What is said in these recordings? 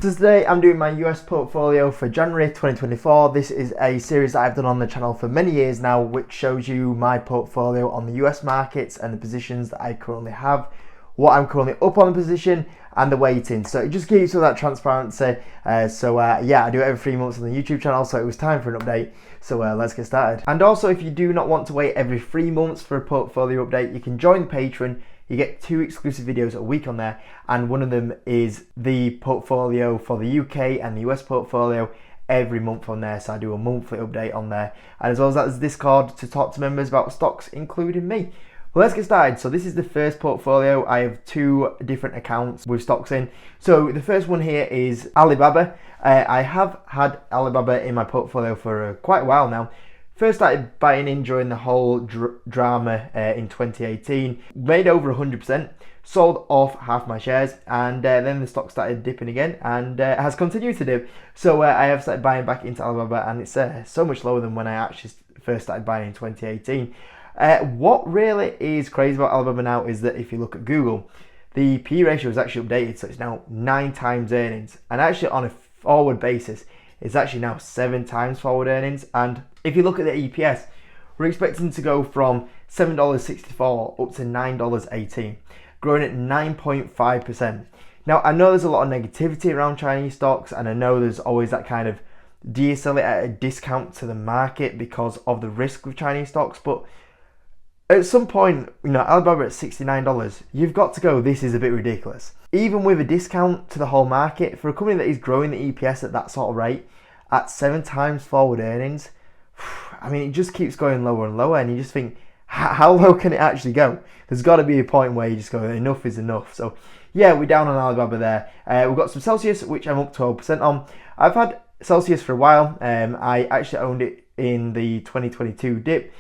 So today I'm doing my US portfolio for January 2024. This is a series that I've done on the channel for many years now, which shows you my portfolio on the US markets and the positions that I currently have, what I'm currently up on the position, and the weighting. So it just gives you some of that transparency. Yeah, I do it every 3 months on the YouTube channel, so it was time for an update. So let's get started. And also, if you do not want to wait every 3 months for a portfolio update, you can join the Patreon. You get 2 exclusive videos a week on there, and one of them is the portfolio for the UK and the US portfolio every month on there. So I do a monthly update on there, and as well as that, there's Discord to talk to members about stocks, including me. Well, let's get started. So this is the first portfolio. I have 2 different accounts with stocks in. So the first one here is Alibaba. I have had Alibaba in my portfolio for quite a while now. First started buying in during the whole drama in 2018, made over 100%, sold off half my shares, and then the stock started dipping again, and has continued to dip. So I have started buying back into Alibaba, and it's so much lower than when I actually first started buying in 2018. What really is crazy about Alibaba now is that if you look at Google, the PE ratio is actually updated, so it's now 9 times earnings, and actually on a forward basis, it's actually now 7 times forward earnings. And if you look at the EPS, we're expecting to go from $7.64 up to $9.18, growing at 9.5%. Now, I know there's a lot of negativity around Chinese stocks, and I know there's always that kind of, do you sell it at a discount to the market because of the risk with Chinese stocks? But at some point, Alibaba at $69, you've got to go, this is a bit ridiculous. Even with a discount to the whole market, for a company that is growing the EPS at that sort of rate, at 7 times forward earnings, I mean, it just keeps going lower and lower, and you just think, how low can it actually go? There's got to be a point where you just go, enough is enough. So yeah, we're down on Alibaba there. We've got some Celsius, which I'm up 12% on. I've had Celsius for a while. I actually owned it in the 2022 dip.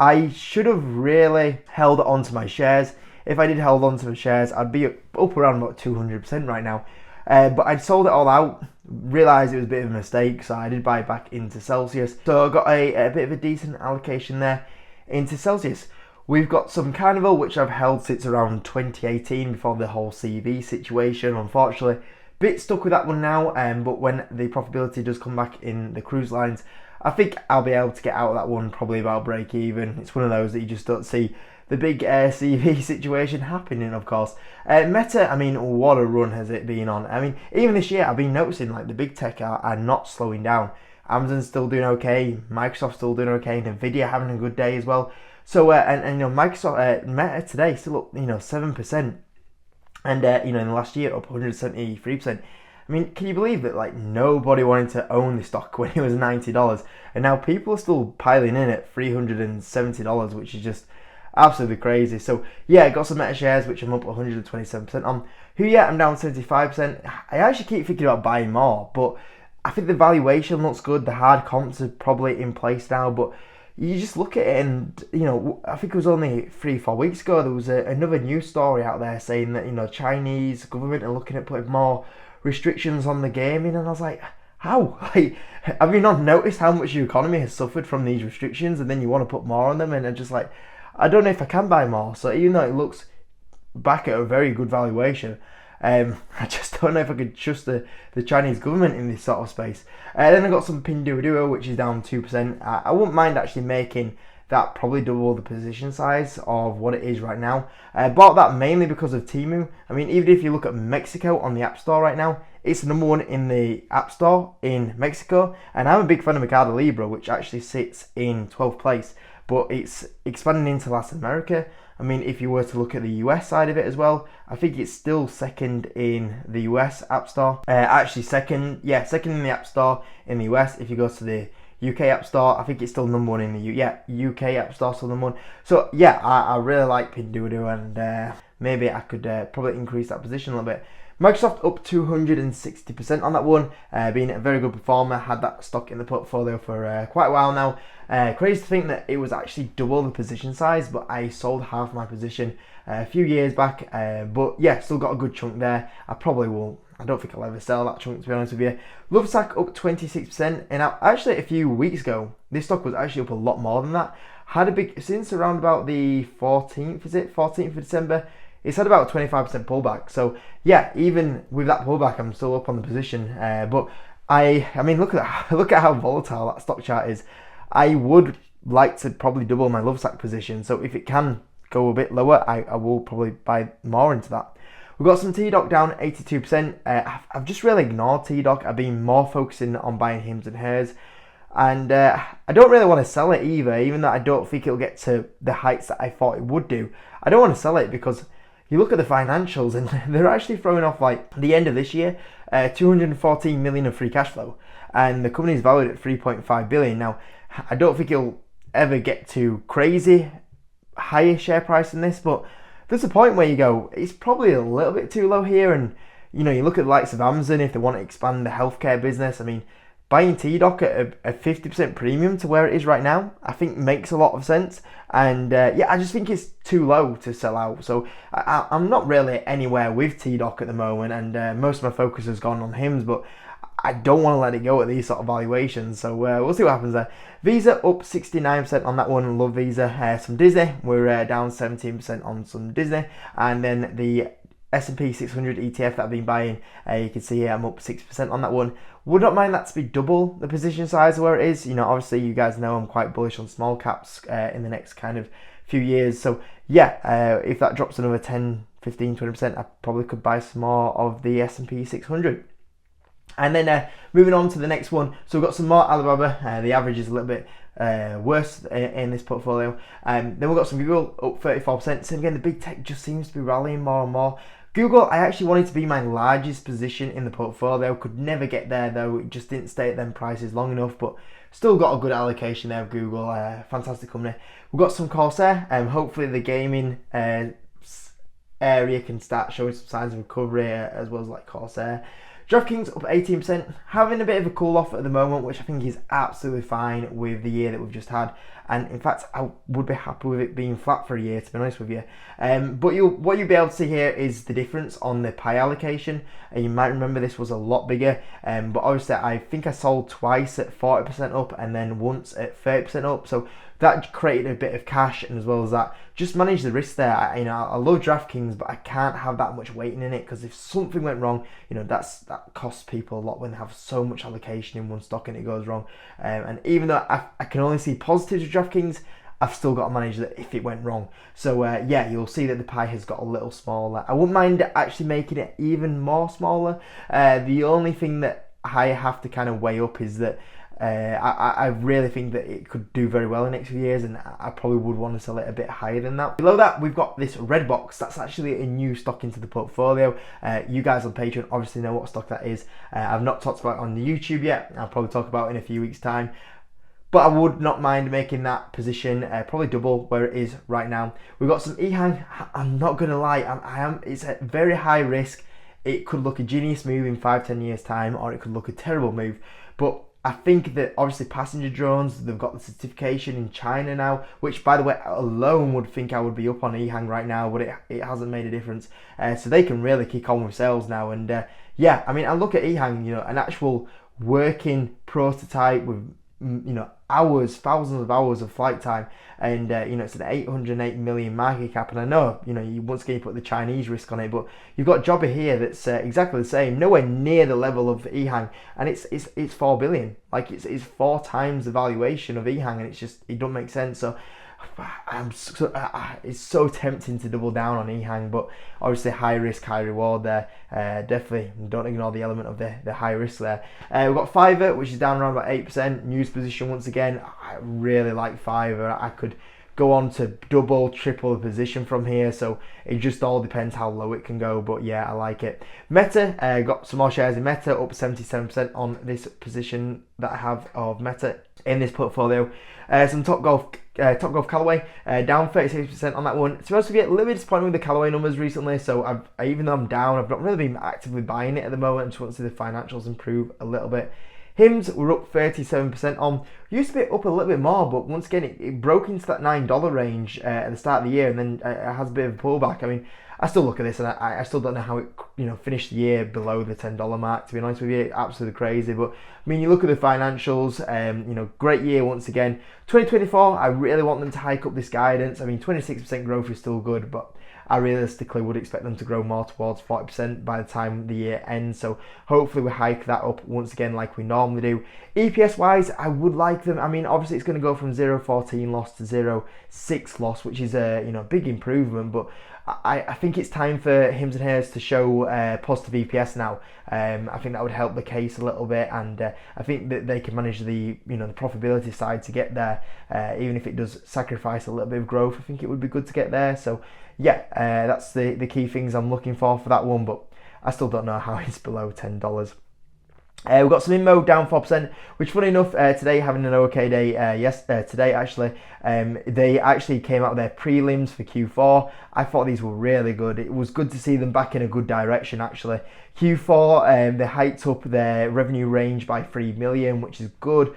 I should have really held on to my shares. If I did hold on to the shares, I'd be up around about 200% right now. But I'd sold it all out, realised it was a bit of a mistake, so I did buy back into Celsius. So I got a bit of a decent allocation there into Celsius. We've got some Carnival, which I've held since around 2018, before the whole CV situation, unfortunately. Bit stuck with that one now, but when the profitability does come back in the cruise lines, I think I'll be able to get out of that one probably about break even. It's one of those that you just don't see the big CV situation happening, of course. Meta, I mean, what a run has it been on. I mean, even this year, I've been noticing like the big tech are not slowing down. Amazon's still doing okay, Microsoft's still doing okay, Nvidia having a good day as well. So, Microsoft, Meta today still up, 7%. And, in the last year, up 173%. I mean, can you believe that, like, nobody wanted to own the stock when it was $90, and now people are still piling in at $370, which is just absolutely crazy. So yeah, I got some Meta shares, which I'm up 127% on. I'm down 75%. I actually keep thinking about buying more, but I think the valuation looks good. The hard comps are probably in place now, but you just look at it and, I think it was only 3-4 weeks ago, there was another news story out there saying that, Chinese government are looking at putting more restrictions on the gaming, and I was like, how? Like, have you not noticed how much your economy has suffered from these restrictions, and then you want to put more on them? And I'm just like, I don't know if I can buy more. So even though it looks back at a very good valuation, I just don't know if I could trust the Chinese government in this sort of space. Then I got some Pinduoduo, which is down 2%. I wouldn't mind actually making that probably double the position size of what it is right now. I bought that mainly because of Temu. I mean, even if you look at Mexico on the App Store right now, it's the #1 in the App Store in Mexico. And I'm a big fan of Mercado Libre, which actually sits in 12th place. But it's expanding into Latin America. I mean, if you were to look at the US side of it as well, I think it's still second in the US App Store. Actually second in the App Store in the US. If you go to the UK App Store, I think it's still #1 in the UK App Store, still #1. So yeah, I really like Pinduoduo, and maybe I could probably increase that position a little bit. Microsoft up 260% on that one, being a very good performer. Had that stock in the portfolio for quite a while now. Crazy to think that it was actually double the position size, but I sold half my position a few years back. But yeah, still got a good chunk there. I probably won't. I don't think I'll ever sell that chunk, to be honest with you. Lovesac up 26%, and actually a few weeks ago, this stock was actually up a lot more than that. Had a big, since around about the 14th, is it? 14th of December, it's had about 25% pullback. So yeah, even with that pullback, I'm still up on the position. But I mean, look at how volatile that stock chart is. I would like to probably double my Lovesac position. So if it can go a bit lower, I will probably buy more into that. We've got some T-Doc down 82%. I've just really ignored T-Doc. I've been more focusing on buying Hims and Hers. And I don't really want to sell it either, even though I don't think it'll get to the heights that I thought it would do. I don't want to sell it because you look at the financials and they're actually throwing off, like, the end of this year, 214 million of free cash flow. And the company's valued at 3.5 billion. Now, I don't think it'll ever get to crazy higher share price than this, but there's a point where you go, it's probably a little bit too low here. And, you know, you look at the likes of Amazon, if they want to expand the healthcare business, I mean, buying T-Doc at a 50% premium to where it is right now, I think makes a lot of sense. And yeah, I just think it's too low to sell out. So I'm not really anywhere with T-Doc at the moment, and most of my focus has gone on Hims, but I don't want to let it go at these sort of valuations. So we'll see what happens there. Visa up 69% on that one. Love Visa. Some Disney. We're down 17% on some Disney. And then the S&P 600 ETF that I've been buying, you can see here I'm up 6% on that one. Would not mind that to be double the position size of where it is. You know, obviously you guys know I'm quite bullish on small caps in the next kind of few years. So yeah, if that drops another 10, 15, 20%, I probably could buy some more of the S&P 600. And then moving on to the next one. So we've got some more Alibaba. The average is a little bit worse in this portfolio. Then we've got some Google up 34%. So again, the big tech just seems to be rallying more and more. Google, I actually wanted to be my largest position in the portfolio. Could never get there though. It just didn't stay at them prices long enough, but still got a good allocation there of Google. Fantastic company. We've got some Corsair. Hopefully the gaming area can start showing some signs of recovery as well as like Corsair. DraftKings up 18%, having a bit of a cool off at the moment, which I think is absolutely fine with the year that we've just had. And in fact, I would be happy with it being flat for a year, to be honest with you. But what you'll be able to see here is the difference on the pie allocation. And you might remember this was a lot bigger. But obviously, I think I sold twice at 40% up and then once at 30% up. So that created a bit of cash, and as well as that, just manage the risk there. I love DraftKings, but I can't have that much weighting in it because if something went wrong, that costs people a lot when they have so much allocation in one stock and it goes wrong. And even though I can only see positives with DraftKings, I've still got to manage that if it went wrong. So yeah, you'll see that the pie has got a little smaller. I wouldn't mind actually making it even more smaller. The only thing that I have to kind of weigh up is that I really think that it could do very well in the next few years, and I probably would want to sell it a bit higher than that. Below that, we've got this red box. That's actually a new stock into the portfolio. You guys on Patreon obviously know what stock that is. I've not talked about it on the YouTube yet. I'll probably talk about it in a few weeks' time. But I would not mind making that position probably double where it is right now. We've got some EHang. I'm not going to lie. It's a very high risk. It could look a genius move in 5-10 years' time, or it could look a terrible move. But I think that obviously passenger drones, they've got the certification in China now, which by the way alone would think I would be up on EHang right now, but it hasn't made a difference. So they can really kick on with sales now. And yeah, I mean, I look at EHang, an actual working prototype with hours, thousands of hours of flight time, and it's an 808 million market cap. And I know you once again put the Chinese risk on it, but you've got Jobber here that's exactly the same, nowhere near the level of EHang, and it's 4 billion. Like it's 4 times the valuation of EHang, and it don't make sense. So it's so tempting to double down on EHang, but obviously high risk, high reward there. Definitely don't ignore the element of the high risk there. We've got Fiverr, which is down around about 8%. News position once again. I really like Fiverr. I could go on to double, triple the position from here, so it just all depends how low it can go, but yeah, I like it. Meta, got some more shares in Meta, up 77% on this position that I have of Meta in this portfolio. Some Topgolf Callaway, down 36% on that one. To be honest with you, a little bit disappointed with the Callaway numbers recently, so even though I'm down, I've not really been actively buying it at the moment. I just want to see the financials improve a little bit. Hims, we're up 37% on. Used to be up a little bit more, but once again, it broke into that $9 range at the start of the year, and then it has a bit of a pullback. I mean, I still look at this, and I still don't know how it finished the year below the $10 mark. To be honest with you, absolutely crazy. But I mean, you look at the financials. Great year once again. 2024, I really want them to hike up this guidance. I mean, 26% growth is still good, but I realistically would expect them to grow more towards 40% by the time the year ends. So hopefully we hike that up once again like we normally do. EPS wise, I would like them. I mean, obviously it's going to go from 0.14 loss to 0.6 loss, which is a big improvement, but I think it's time for Hims and Hers to show positive EPS now. I think that would help the case a little bit, and I think that they can manage the the profitability side to get there, even if it does sacrifice a little bit of growth. I think it would be good to get there. So yeah, that's the key things I'm looking for that one, but I still don't know how it's below $10. We've got some InMode down 4%, which funny enough, today having an okay day, today actually, they actually came out with their prelims for Q4. I thought these were really good. It was good to see them back in a good direction actually. Q4, they hiked up their revenue range by 3 million, which is good.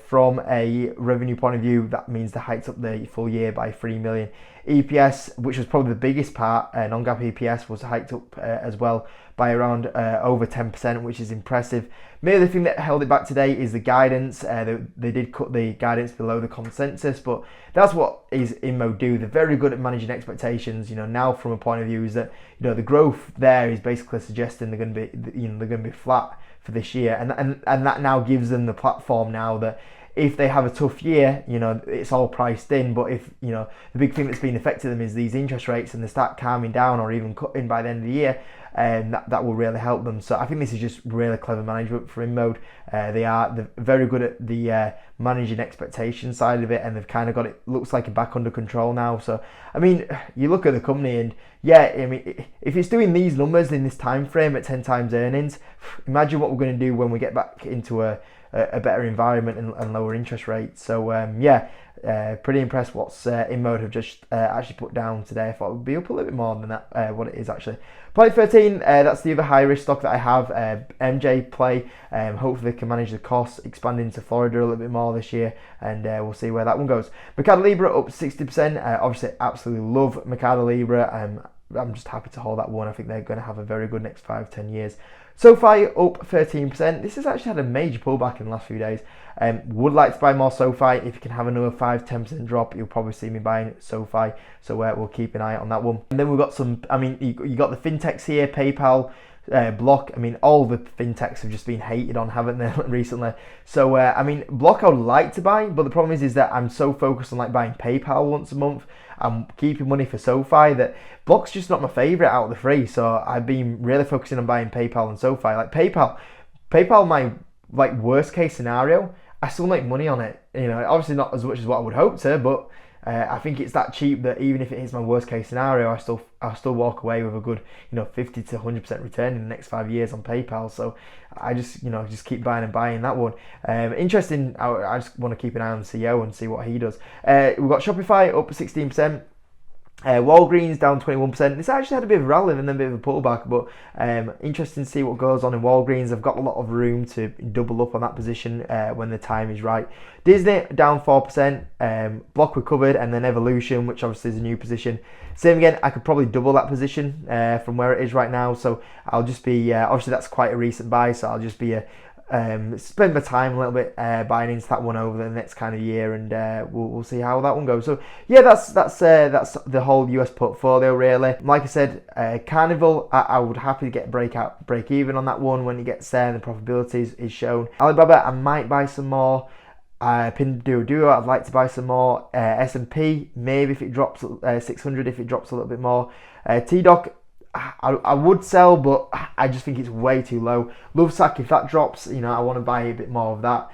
From a revenue point of view, that means they hiked up the full year by 3 million. EPS, which was probably the biggest part, non-GAAP EPS was hiked up as well by around over 10%, which is impressive. Maybe the thing that held it back today is the guidance. They did cut the guidance below the consensus, but that's what is InMode do. They're very good at managing expectations. Now from a point of view is that the growth there is basically suggesting they're going to be they're going to be flat for this year, and that now gives them the platform now that if they have a tough year, it's all priced in. But if the big thing that's been affecting them is these interest rates, and they start calming down or even cutting by the end of the year, and that will really help them. So I think this is just really clever management for InMode. They're very good at the managing expectation side of it, and they've kind of got it, looks like, back under control now. So I mean, you look at the company, and yeah, I mean, if it's doing these numbers in this time frame at 10 times earnings, imagine what we're going to do when we get back into a better environment and lower interest rates. So yeah, pretty impressed what's InMode have just actually put down today. I thought it would be up a little bit more than that, what it is actually. Play 13, that's the other high risk stock that I have, MJ Play. Hopefully they can manage the costs, expand into Florida a little bit more this year, and we'll see where that one goes. Mercado Libre up 60%. Obviously, absolutely love Mercado Libre. I'm just happy to hold that one. I think they're going to have a very good next 5-10 years. SoFi up 13%. This has actually had a major pullback in the last few days. Would like to buy more SoFi. If you can have another 5-10% drop, you'll probably see me buying SoFi. So we'll keep an eye on that one. And then we've got some, I mean, you got the fintechs here, PayPal, Block. I mean, all the fintechs have just been hated on, haven't they, recently? So I mean, Block I would like to buy, but the problem is that I'm so focused on like buying PayPal once a month. I'm keeping money for SoFi that Block's just not my favourite out of the three. So I've been really focusing on buying PayPal and SoFi. Like PayPal, my like worst case scenario, I still make money on it. Obviously not as much as what I would hope to, but I think it's that cheap that even if it hits my worst case scenario, I'll still walk away with a good 50 to 100% return in the next 5 years on PayPal. So I just keep buying and buying that one. Interesting. I just want to keep an eye on the CEO and see what he does. We've got Shopify up 16%. Walgreens down 21%. This actually had a bit of a rally and then a bit of a pullback, but interesting to see what goes on in Walgreens. I've got a lot of room to double up on that position when the time is right. Disney down 4%. Block recovered, and then Evolution, which obviously is a new position. Same again, I could probably double that position from where it is right now. So I'll just be, obviously that's quite a recent buy, so I'll just be spend my time a little bit buying into that one over the next kind of year, and we'll see how that one goes. So yeah, that's the whole US portfolio really. Like I said, Carnival, I would happily get break even on that one when it gets there and the profitability is shown. Alibaba, I might buy some more. Pinduoduo, I'd like to buy some more. S&P, maybe if it drops 600, if it drops a little bit more. TDOC, I would sell, but I just think it's way too low. Lovesac, if that drops, I want to buy a bit more of that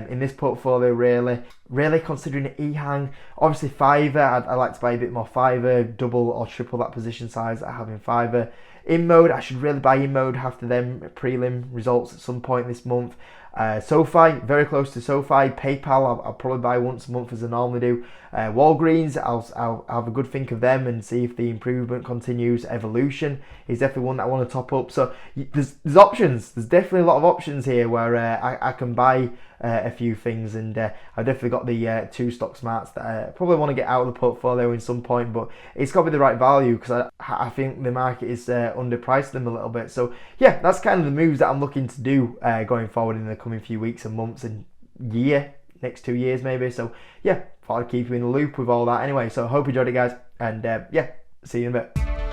in this portfolio really considering EHang. Obviously Fiverr, I'd like to buy a bit more Fiverr, double or triple that position size that I have in Fiverr. InMode, I should really buy InMode after them prelim results at some point this month. SoFi, very close to SoFi. PayPal, I'll probably buy once a month as I normally do. Walgreens, I'll have a good think of them and see if the improvement continues. Evolution is definitely one that I want to top up. So there's options. There's definitely a lot of options here where I can buy a few things, and I've definitely got the two stock smarts that I probably want to get out of the portfolio in some point, but it's got to be the right value because I think the market is underpriced them a little bit. So yeah, that's kind of the moves that I'm looking to do going forward in the coming few weeks and months and next 2 years maybe. So yeah, thought I'd keep you in the loop with all that anyway. So hope you enjoyed it, guys, and yeah, See you in a bit.